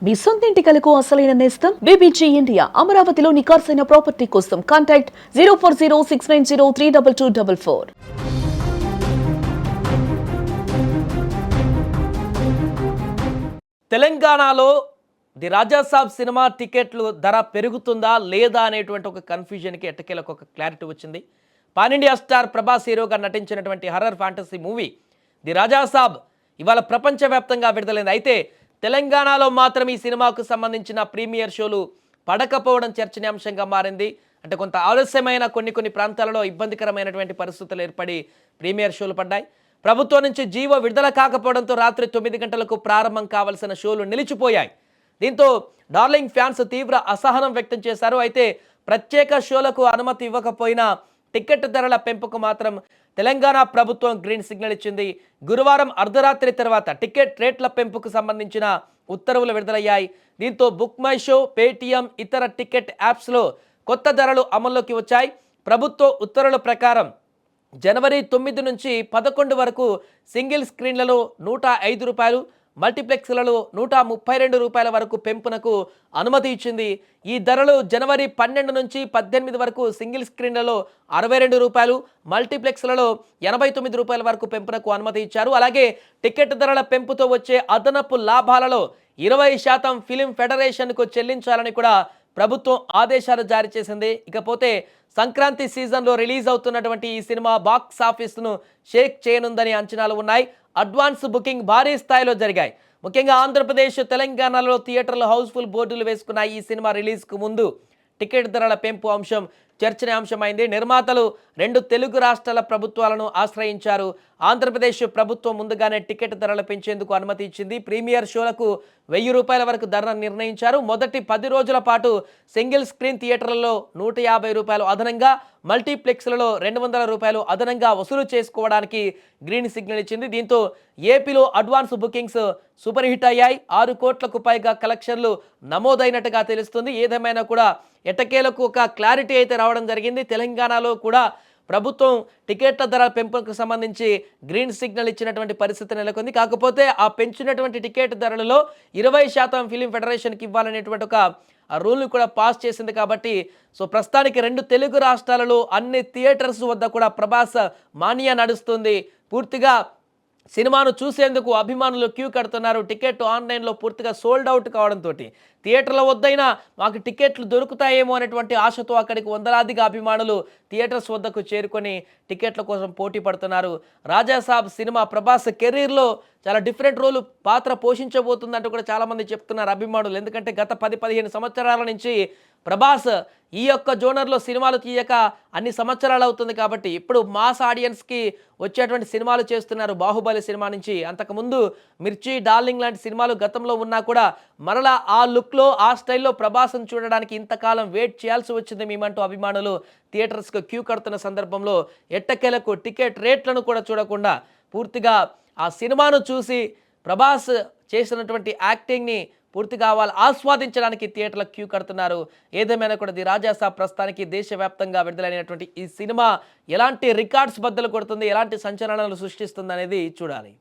మీ సొంత ఇంటి కలకు అసలైన నేస్తం బీబీజీ ఇండియా. అమరావతిలో నికార్సైన ప్రాపర్టీ కోసం కాంటాక్ట్ 0406903224. తెలంగాణలో ది రాజాసాబ్ సినిమా టికెట్లు ధర పెరుగుతుందా లేదా అనేటువంటి ఒక కన్ఫ్యూజన్కి ఎట్టకేలకు ఒక క్లారిటీ వచ్చింది. పాన్ ఇండియా స్టార్ ప్రభాస్ హీరోగా నటించినటువంటి horror fantasy movie the Raja Saab ఇవాళ ప్రపంచవ్యాప్తంగా విడుదలైంది. అయితే తెలంగాణలో మాత్రం ఈ సినిమాకు సంబంధించిన ప్రీమియర్ షోలు పడకపోవడం చర్చనీయాంశంగా మారింది. అంటే కొంత ఆలస్యమైన కొన్ని ప్రాంతాలలో ఇబ్బందికరమైనటువంటి పరిస్థితులు ఏర్పడి ప్రీమియర్ షోలు పడ్డాయి. ప్రభుత్వం నుంచి జీవో విడుదల కాకపోవడంతో రాత్రి 9 గంటలకు ప్రారంభం కావాల్సిన షోలు నిలిచిపోయాయి. దీంతో డార్లింగ్ ఫ్యాన్స్ తీవ్ర అసహనం వ్యక్తం చేశారు. అయితే ప్రత్యేక షోలకు అనుమతి ఇవ్వకపోయినా టికెట్ ధరల పెంపుకు మాత్రం తెలంగాణ ప్రభుత్వం గ్రీన్ సిగ్నల్ ఇచ్చింది. గురువారం అర్ధరాత్రి తర్వాత టికెట్ రేట్ల పెంపుకు సంబంధించిన ఉత్తర్వులు విడుదలయ్యాయి. దీంతో బుక్ మై షో, పేటీఎం, ఇతర టికెట్ యాప్స్లో కొత్త ధరలు అమల్లోకి వచ్చాయి. ప్రభుత్వ ఉత్తర్వుల ప్రకారం జనవరి 9 నుంచి 11 వరకు సింగిల్ స్క్రీన్లలో ₹105, మల్టీప్లెక్స్లలో ₹132 వరకు పెంపునకు అనుమతి ఇచ్చింది. ఈ ధరలు జనవరి 12 నుంచి 18 వరకు సింగిల్ స్క్రీన్లలో ₹62, మల్టీప్లెక్స్లలో ₹89 వరకు పెంపునకు అనుమతి ఇచ్చారు. అలాగే టికెట్ ధరల పెంపుతో వచ్చే అదనపు లాభాలలో 20% ఫిలిం ఫెడరేషన్కు చెల్లించాలని కూడా ప్రభుత్వం ఆదేశాలు జారీ చేసింది. ఇకపోతే సంక్రాంతి సీజన్లో రిలీజ్ అవుతున్నటువంటి ఈ సినిమా బాక్స్ ఆఫీస్ను షేక్ చేయనుందని అంచనాలు ఉన్నాయి. అడ్వాన్స్ బుకింగ్ భారీ స్థాయిలో జరిగాయి. ముఖ్యంగా ఆంధ్రప్రదేశ్, తెలంగాణలో థియేటర్లు హౌస్ఫుల్ బోర్డులు వేసుకున్న ఈ సినిమా రిలీజ్కు ముందు టికెట్ ధరల పెంపు అంశం చర్చనీయాంశమైంది. నిర్మాతలు 2 తెలుగు రాష్ట్రాల ప్రభుత్వాలను ఆశ్రయించారు. ఆంధ్రప్రదేశ్ ప్రభుత్వం ముందుగానే టికెట్ ధరలు పెంచేందుకు అనుమతి ఇచ్చింది. ప్రీమియర్ షోలకు ₹1000 వరకు ధర నిర్ణయించారు. మొదటి 10 రోజుల పాటు సింగిల్ స్క్రీన్ థియేటర్లలో ₹150 అదనంగా, మల్టీప్లెక్స్లలో ₹200 అదనంగా వసూలు చేసుకోవడానికి గ్రీన్ సిగ్నల్ ఇచ్చింది. దీంతో ఏపీలో అడ్వాన్స్ బుకింగ్స్ సూపర్ హిట్ అయ్యాయి. 6 కోట్లకు పైగా కలెక్షన్లు నమోదైనట్టుగా తెలుస్తుంది. ఏదేమైనా కూడా ఎట్టకేలకు ఒక క్లారిటీ అయితే రావడం జరిగింది. తెలంగాణలో కూడా ప్రభుత్వం టికెట్ల ధర పెంపుకు సంబంధించి గ్రీన్ సిగ్నల్ ఇచ్చినటువంటి పరిస్థితి నెలకొంది. కాకపోతే ఆ పెంచినటువంటి టికెట్ ధరలలో 20% ఫిలిం ఫెడరేషన్కి ఇవ్వాలనేటువంటి ఒక రూల్ని కూడా పాస్ చేసింది. కాబట్టి ప్రస్తుతానికి 2 తెలుగు రాష్ట్రాలలో అన్ని థియేటర్స్ వద్ద కూడా ప్రభాస్ మానియా నడుస్తుంది. పూర్తిగా సినిమాను చూసేందుకు అభిమానులు క్యూ కడుతున్నారు. టికెట్ ఆన్లైన్లో పూర్తిగా సోల్డ్ అవుట్ కావడంతో థియేటర్ల వద్దైనా మాకు టికెట్లు దొరుకుతాయేమో అనేటువంటి ఆశతో అక్కడికి వందలాదిగా అభిమానులు థియేటర్స్ వద్దకు చేరుకొని టికెట్ల కోసం పోటీ పడుతున్నారు. రాజాసాబ్ సినిమా ప్రభాస్ కెరీర్లో చాలా డిఫరెంట్ రోల్ పాత్ర పోషించబోతుందంటూ కూడా చాలామంది చెప్తున్నారు అభిమానులు. ఎందుకంటే గత 10-15 సంవత్సరాల నుంచి ప్రభాస్ ఈ యొక్క జోనర్లో సినిమాలు తీయక అన్ని సంవత్సరాలు అవుతుంది. కాబట్టి ఇప్పుడు మాస్ ఆడియన్స్కి వచ్చేటువంటి సినిమాలు చేస్తున్నారు. బాహుబలి సినిమా నుంచి అంతకుముందు మిర్చి, డార్లింగ్ లాంటి సినిమాలు గతంలో ఉన్నా కూడా మరలా ఆ లుక్లో, ఆ స్టైల్లో ప్రభాస్ను చూడడానికి ఇంతకాలం వెయిట్ చేయాల్సి వచ్చింది మేమంటూ అభిమానులు థియేటర్స్కు క్యూ కడుతున్న సందర్భంలో ఎట్టకేలకు టికెట్ రేట్లను కూడా చూడకుండా పూర్తిగా ఆ సినిమాను చూసి ప్రభాస్ చేసినటువంటి యాక్టింగ్ని పూర్తిగా వాళ్ళు ఆస్వాదించడానికి థియేటర్ల క్యూ కడుతున్నారు. ఏదేమైనా కూడా ది రాజాసాబ్ ప్రస్తుతానికి దేశవ్యాప్తంగా విడుదలైనటువంటి ఈ సినిమా ఎలాంటి రికార్డ్స్ బద్దలు కొడుతుంది, ఎలాంటి సంచలనాలు సృష్టిస్తుంది అనేది చూడాలి.